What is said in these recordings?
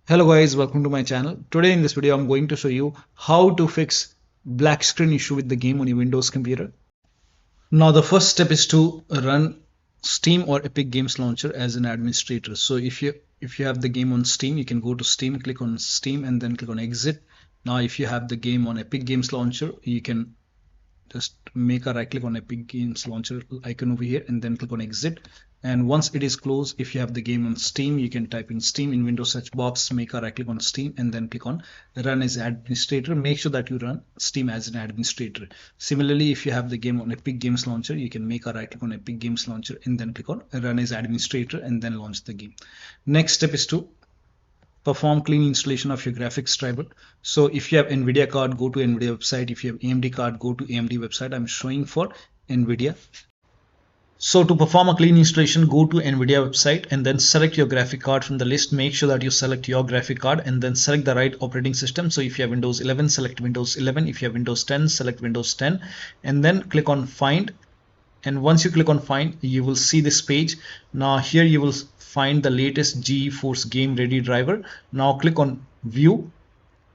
Hello guys, welcome to my channel. Today in this video I'm going to show you how to fix black screen issue with the game on your Windows computer. Now the first step is to run Steam or Epic Games Launcher as an administrator. So if you have the game on Steam, you can go to Steam, click on Steam and then click on exit. Now if you have the game on Epic Games Launcher, you can just make a right click on Epic Games Launcher icon over here and then click on exit. And once it is closed, if you have the game on Steam, you can type in Steam in Windows search box, make a right click on Steam and then click on run as administrator. Make sure that you run Steam as an administrator. Similarly, if you have the game on Epic Games Launcher, you can make a right click on Epic Games Launcher and then click on run as administrator and then launch the game. Next step is to perform clean installation of your graphics driver. So if you have NVIDIA card, go to NVIDIA website. If you have AMD card, go to AMD website. I'm showing for NVIDIA. So to perform a clean installation, go to NVIDIA website and then select your graphic card from the list. Make sure that you select your graphic card and then select the right operating system. So if you have Windows 11, select Windows 11. If you have Windows 10, select Windows 10 and then click on Find. And once you click on Find, you will see this page. Now here you will find the latest GeForce Game Ready driver. Now click on View,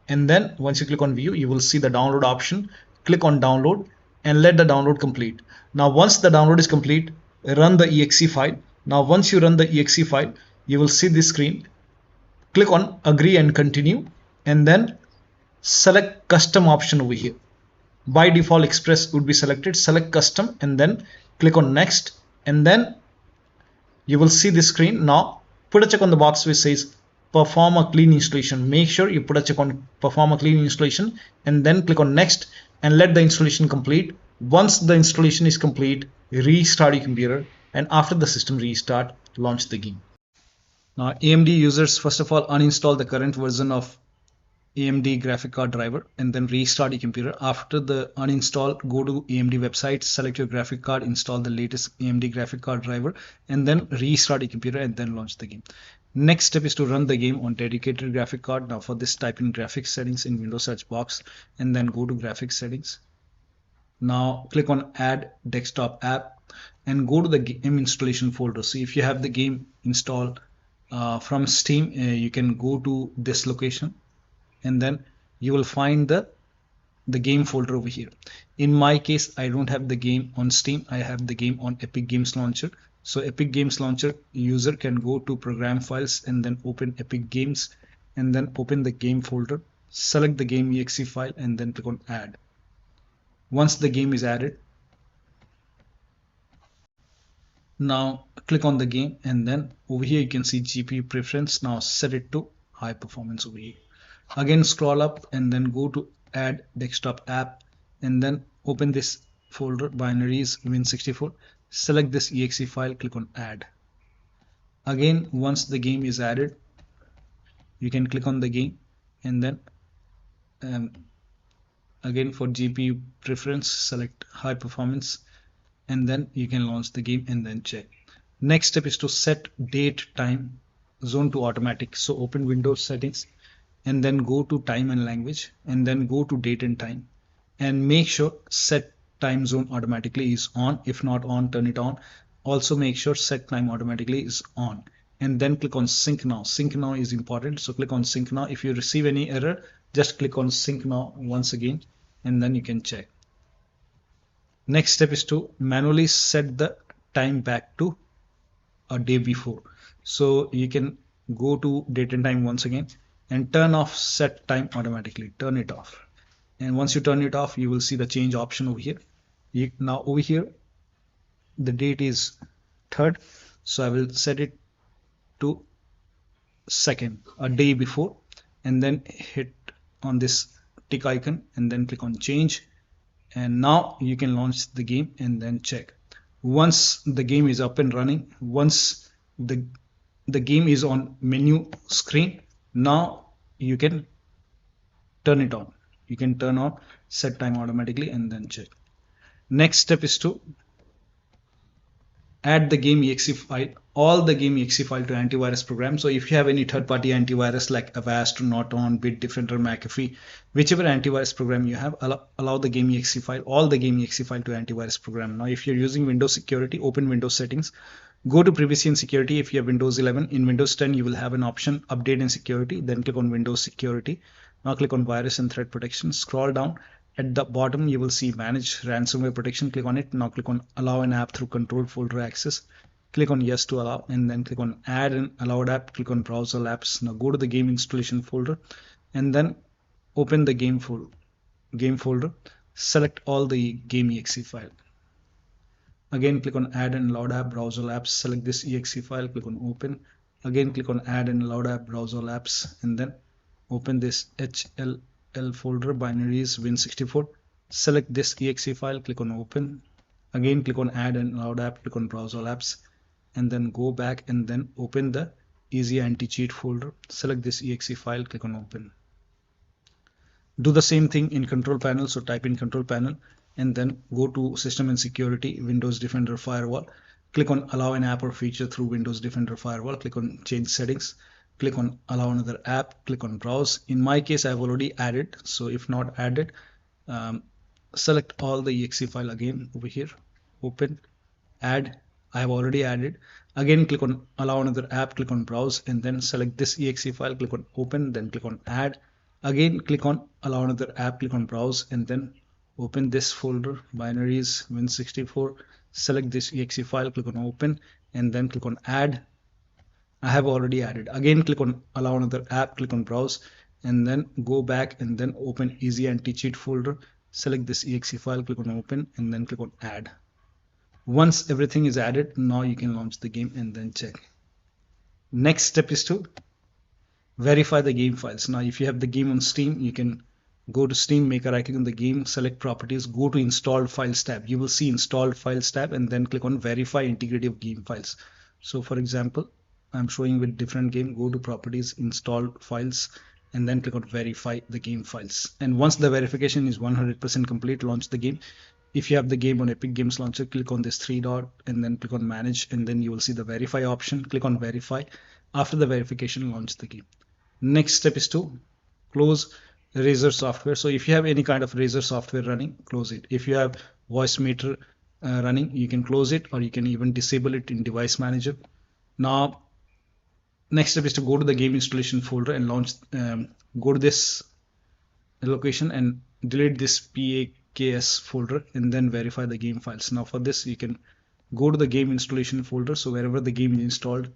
and then once you click on View, you will see the download option. Click on Download and let the download complete. Now once the download is complete, run the exe file. Now once you run the exe file, you will see this screen. Click on Agree and Continue and then select Custom option over here. By default Express would be selected. Select Custom and then click on Next, and then you will see this screen. Now put a check on the box which says perform a clean installation. Make sure you put a check on perform a clean installation and then click on Next and let the installation complete. Once the installation is complete, restart your computer, and after the system restart, launch the game. Now AMD users, first of all, uninstall the current version of AMD graphic card driver and then restart your computer. After the uninstall, go to AMD website, select your graphic card, install the latest AMD graphic card driver and then restart your computer and then launch the game. Next step is to run the game on dedicated graphic card. Now for this, type in graphics settings in Windows search box and then go to graphics settings. Now click on add desktop app and go to the game installation folder. So if you have the game installed from Steam, you can go to this location and then you will find the game folder over here. In my case, I don't have the game on Steam. I have the game on Epic Games Launcher. So Epic Games Launcher user can go to program files and then open Epic Games and then open the game folder, select the game exe file and then click on add. Once the game is added, now click on the game and then over here you can see GPU preference. Now set it to high performance over here. Again scroll up and then go to add desktop app and then open this folder, binaries win64, select this exe file, click on add. Again, once the game is added, you can click on the game and then again for GPU preference, select high performance and then you can launch the game and then check. Next step is to set date time zone to automatic. So open Windows settings and then go to time and language and then go to date and time and make sure set time zone automatically is on. If not on, turn it on. Also make sure set time automatically is on and then click on sync now. Sync now is important, so click on sync now. If you receive any error, just click on sync now once again and then you can check. Next step is to manually set the time back to a day before. So you can go to date and time once again and turn off set time automatically. Turn it off, and once you turn it off, you will see the change option over here. Now over here the date is 3rd, so I will set it to 2nd, a day before, and then hit on this tick icon and then click on change, and now you can launch the game and then check. Once the game is up and running, once the game is on menu screen, now you can turn it on. You can turn on set time automatically and then check. Next step is to add the game exe file, all the game exe file to antivirus program. So if you have any third-party antivirus like Avast, Norton, Bitdefender, McAfee, whichever antivirus program you have, allow the game exe file, all the game exe file to antivirus program. Now if you're using Windows security, open Windows settings, Go to privacy and security if you have Windows 11. In Windows 10, you will have an option update and security. Then click on Windows security. Now click on virus and threat protection. Scroll down. At the bottom, you will see manage ransomware protection. Click on it. Now click on allow an app through control folder access. Click on yes to allow, and then click on add an allowed app. Click on browse all apps. Now go to the game installation folder and then open the game folder. Select all the game exe file. Again, click on add and allowed app, browse all apps, select this exe file, click on open. Again, click on add and allowed app, browse all apps, and then open this HLL folder, binaries, win64. Select this exe file, click on open. Again, click on add and allowed app, click on browse all apps, and then go back and then open the easy anti-cheat folder. Select this exe file, click on open. Do the same thing in control panel. So type in control panel and then go to system and security, Windows Defender Firewall. Click on allow an app or feature through Windows Defender Firewall. Click on change settings. Click on allow another app. Click on browse. In my case, I've already added. So if not added, select all the exe file again over here. Open, add. I have already added. Again, click on allow another app. Click on browse and then select this exe file. Click on open. Then click on add. Again, click on allow another app, click on browse, and then open this folder, binaries, win64. Select this exe file, click on open, and then click on add. I have already added. Again, click on allow another app, click on browse, and then go back and then open easy anti-cheat folder. Select this exe file, click on open, and then click on add. Once everything is added, now you can launch the game and then check. Next step is to verify the game files. Now, if you have the game on Steam, you can go to Steam, make a right click on the game, select properties, go to installed files tab. You will see installed files tab and then click on verify integrity of game files. So for example, I'm showing with different game, go to properties, installed files, and then click on verify the game files. And once the verification is 100% complete, launch the game. If you have the game on Epic Games Launcher, click on this three dot and then click on manage, and then you will see the verify option. Click on verify. After the verification, launch the game. Next step is to close Razer software. So if you have any kind of Razer software running, close it. If you have Voicemeeter running, you can close it, or you can even disable it in device manager. Now, next step is to go to the game installation folder and launch, go to this location and delete this Paks folder and then verify the game files. Now for this, you can go to the game installation folder. So wherever the game is installed,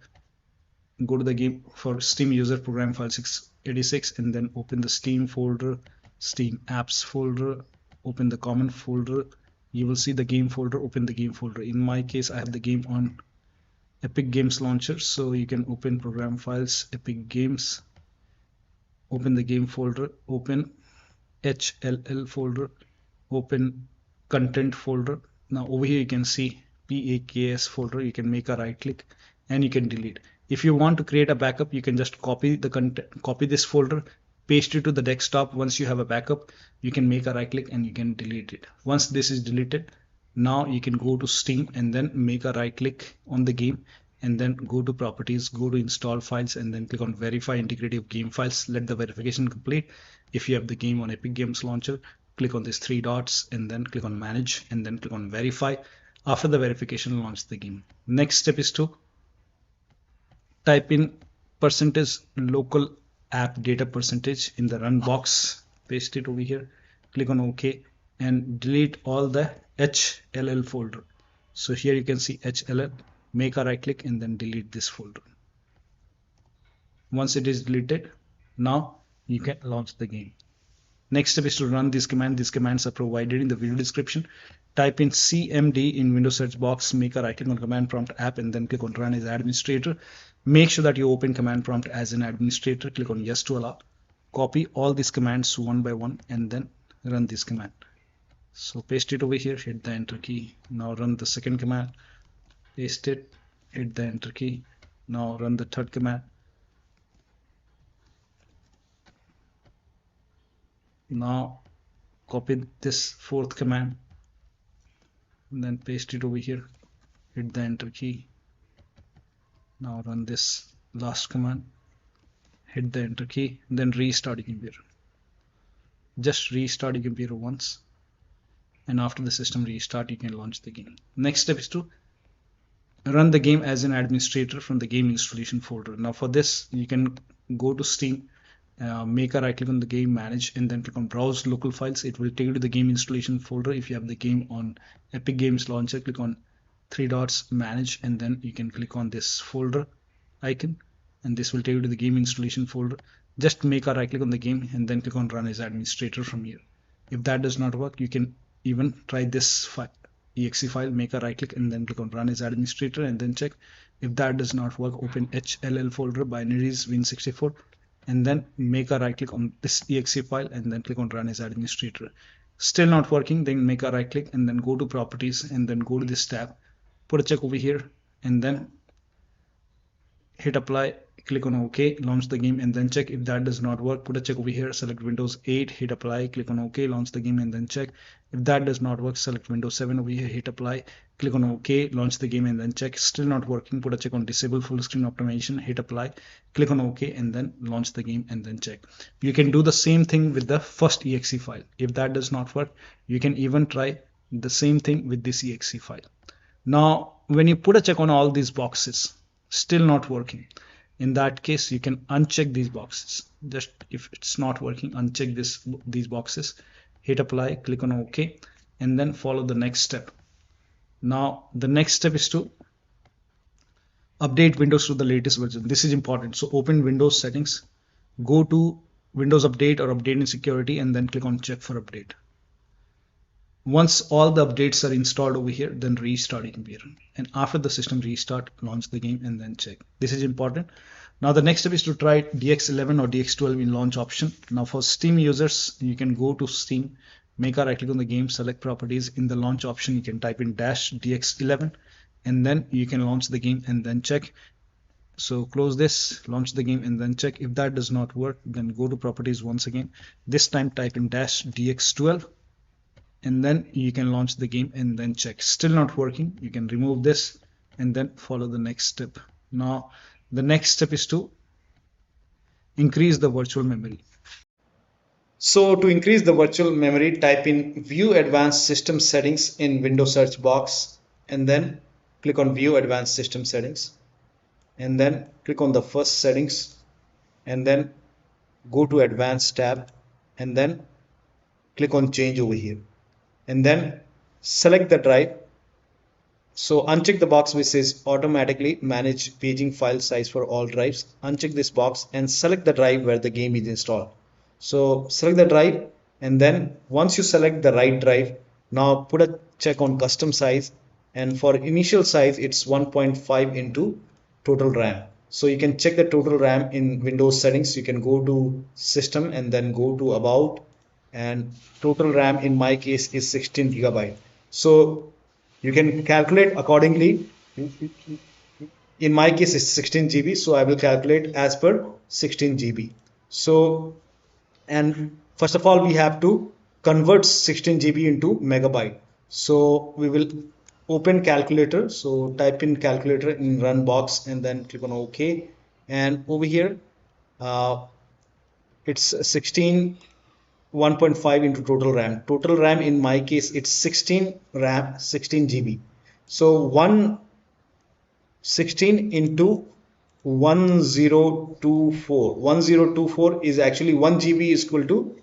go to the game for Steam user program file 686 and then open the Steam folder, Steam apps folder, open the common folder. You will see the game folder, open the game folder. In my case, I have the game on Epic Games Launcher, so you can open program files, Epic Games, open the game folder, open HLL folder, open content folder. Now over here you can see Paks folder. You can make a right click and you can delete. If you want to create a backup, you can just copy the content, copy this folder, paste it to the desktop. Once you have a backup, you can make a right click and you can delete it. Once this is deleted, now you can go to Steam and then make a right click on the game and then go to properties, go to install files, and then click on verify integrity of game files. Let the verification complete. If you have the game on Epic Games Launcher, click on these three dots and then click on manage and then click on verify. After the verification, launch the game. Next step is to type in percentage local app data percentage in the run box, paste it over here, click on OK and delete all the HLL folder. So here you can see HLL, make a right click and then delete this folder. Once it is deleted, now you can launch the game. Next step is to run this command. These commands are provided in the video description. Type in CMD in Windows search box, make a right click on command prompt app and then click on run as administrator. Make sure that you open command prompt as an administrator. Click on yes to allow. Copy all these commands one by one and then run this command. So paste it over here, hit the enter key. Now run the second command, paste it, hit the enter key. Now run the third command. Now copy this fourth command and then paste it over here, hit the enter key. Now run this last command, hit the enter key, then restart your computer. Just restart your computer once, and after the system restart, you can launch the game. Next step is to run the game as an administrator from the game installation folder. Now for this, you can go to Steam, make a right click on the game, manage, and then click on browse local files. It will take you to the game installation folder. If you have the game on Epic Games Launcher, click on three dots, manage, and then you can click on this folder icon, and this will take you to the game installation folder. Just make a right click on the game and then click on run as administrator from here. If that does not work, you can even try this exe file, make a right click and then click on run as administrator and then check. If that does not work, open HLL folder, binaries, win64, and then make a right click on this exe file and then click on run as administrator. Still not working, then make a right click and then go to properties and then go to this tab, put a check over here and then hit apply, click on OK, launch the game and then check. If that does not work, put a check over here, select Windows 8, hit apply, click on OK, launch the game and then check. If that does not work, select Windows 7 over here, hit apply, click on OK, launch the game and then check. Still not working, put a check on disable full screen optimization, hit apply, click on OK and then launch the game and then check. You can do the same thing with the first exe file. If that does not work, you can even try the same thing with this exe file. Now when you put a check on all these boxes, still not working, in that case you can uncheck these boxes. Just if it's not working, uncheck these boxes, hit apply, click on OK and then follow the next step. Now the next step is to update Windows to the latest version. This is important. So open Windows settings, go to Windows Update or Update in Security and then click on check for update. Once all the updates are installed over here, then restart your computer, and after the system restart, launch the game and then check. This is important. Now the next step is to try DX11 or DX12 in launch option. Now for Steam users, you can go to Steam, make a right click on the game, select properties. In the launch option, you can type in -DX11 and then you can launch the game and then check. So close this, launch the game and then check. If that does not work, then go to properties once again. This time type in -DX12 and then you can launch the game and then check. Still not working, you can remove this and then follow the next step. Now the next step is to increase the virtual memory. So to increase the virtual memory, type in view advanced system settings in Windows search box and then click on view advanced system settings and then click on the first settings and then go to advanced tab and then click on change over here and then select the drive. So uncheck the box which says automatically manage paging file size for all drives. Uncheck this box and select the drive where the game is installed. So select the drive and then once you select the right drive, now put a check on custom size, and for initial size it's 1.5 into total RAM. So you can check the total RAM in Windows settings. You can go to system and then go to about, and total RAM in my case is 16 GB. So you can calculate accordingly. In my case it's 16 GB, so I will calculate as per 16 GB. So, and first of all we have to convert 16 GB into megabyte. So we will open calculator. So type in calculator in run box and then click on OK, and over here it's 1.5 into total RAM. Total RAM in my case it's 16 GB. So 116 into 1024 is actually 1 GB is equal to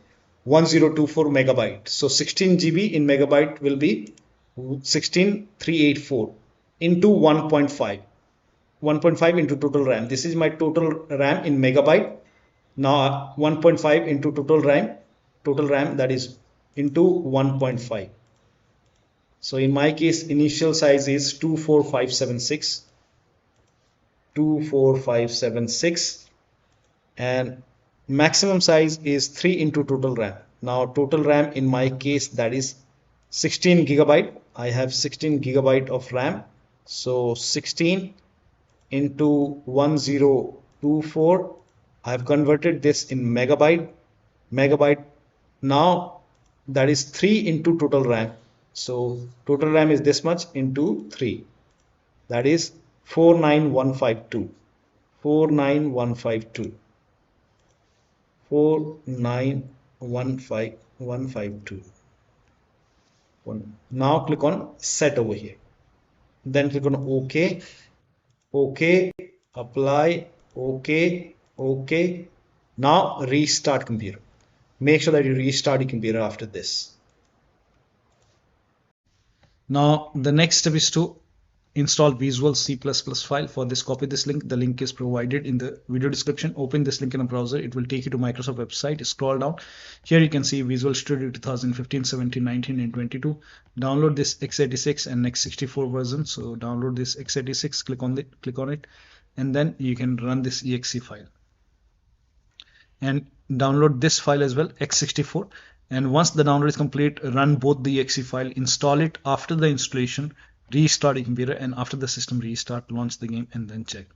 1024 megabyte. So 16 GB in megabyte will be 16384 into 1.5 into total RAM. This is my total RAM in megabyte. Now 1.5 into total RAM, that is into 1.5. So in my case initial size is 24576 and maximum size is 3 into total RAM. Now total RAM in my case that is 16 GB. I have 16 GB of RAM. So 16 into 1024, I have converted this in megabyte. Now that is 3 into total RAM. So total RAM is this much into 3, that is 49152. 49152. Now click on set over here. then click on OK, OK, apply, OK, OK. Now restart computer. Make sure that you restart your computer after this. Now the next step is to install Visual C++ file. For this, copy this link. The link is provided in the video description. Open this link in a browser. It will take you to Microsoft website. Scroll down. Here you can see Visual Studio 2015, 17, 19 and 22. Download this x86 and x64 version. So download this x86, click on it, and then you can run this exe file. And download this file as well, x64. And once the download is complete, run both the exe file, install it. After the installation, restart your computer, and after the system restart, launch the game and then check.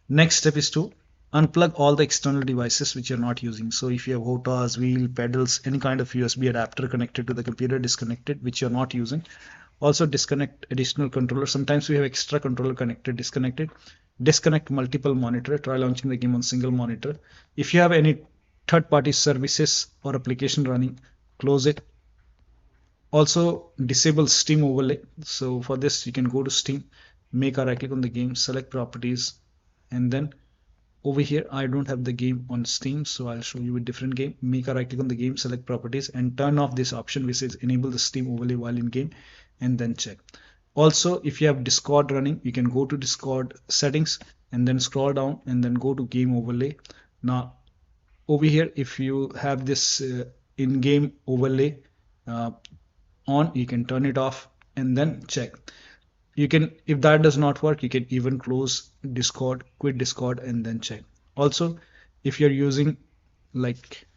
Next step is to unplug all the external devices which you're not using. So if you have HOTAS, wheel, pedals, any kind of USB adapter connected to the computer, disconnected, which you're not using. Also disconnect additional controller. Sometimes we have extra controller connected, disconnected. Disconnect multiple monitor. Try launching the game on single monitor. If you have any third-party services or application running, close it. Also disable Steam overlay. So for this, you can go to Steam, make a right click on the game, select properties, and then over here I don't have the game on Steam, so I'll show you a different game. Make a right click on the game, select properties, and turn off this option which says enable the Steam overlay while in game, and then check. Also, if you have Discord running, you can go to Discord settings and then scroll down and then go to game overlay. Now over here, if you have this in-game overlay on, you can turn it off and then check. You can, if that does not work, you can even close Discord, quit Discord, and then check. Also, if you're using like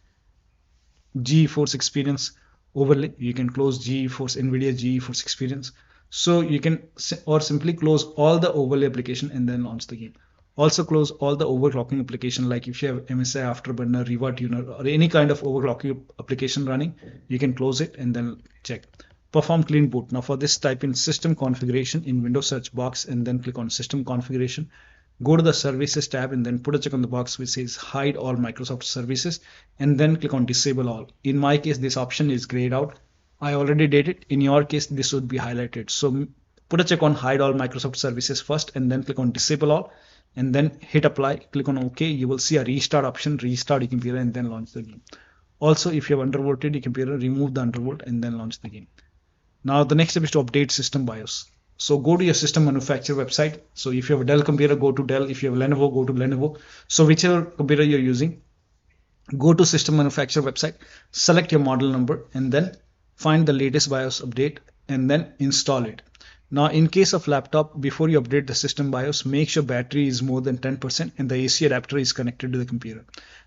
GeForce Experience overlay, you can close NVIDIA GeForce Experience. So you can, or simply close all the overlay application and then launch the game. Also close all the overclocking application, like if you have MSI Afterburner, Riva Tuner, or any kind of overclocking application running, you can close it and then check. Perform clean boot. Now for this, type in system configuration in Windows search box and then click on system configuration. Go to the services tab and then put a check on the box which says hide all Microsoft services, and then click on disable all. In my case, this option is grayed out. I already did it. In your case, this would be highlighted. So put a check on hide all Microsoft services first and then click on disable all, and then hit apply. Click on OK. You will see a restart option. Restart your computer and then launch the game. Also, if you have undervolted your computer, remove the undervolt and then launch the game. Now the next step is to update system BIOS. So go to your system manufacturer website. So if you have a Dell computer, go to Dell. If you have Lenovo, go to Lenovo. So whichever computer you're using, go to system manufacturer website, select your model number, and then find the latest BIOS update and then install it. Now in case of laptop, before you update the system BIOS, make sure battery is more than 10% and the AC adapter is connected to the computer.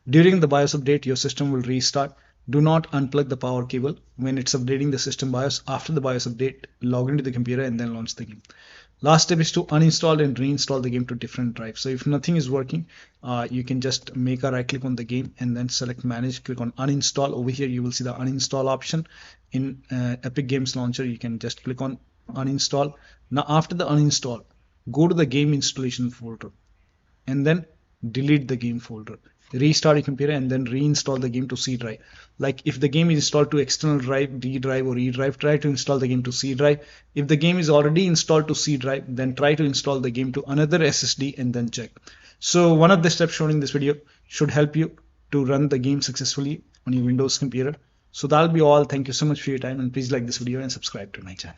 During the BIOS update, your system will restart. Do not unplug the power cable when it's updating the system BIOS. After the BIOS update, log into the computer and then launch the game. Last step is to uninstall and reinstall the game to different drives. So if nothing is working, you can just make a right click on the game and then select manage, click on uninstall. Over here you will see the uninstall option. In Epic Games Launcher, you can just click on uninstall. Now after the uninstall, go to the game installation folder and then delete the game folder. Restart your computer and then reinstall the game to C drive. Like if the game is installed to external drive, D drive or E drive, try to install the game to C drive. If the game is already installed to C drive, then try to install the game to another SSD and then check. So one of the steps shown in this video should help you to run the game successfully on your Windows computer. So that'll be all. Thank you so much for your time, and please like this video and subscribe to my channel.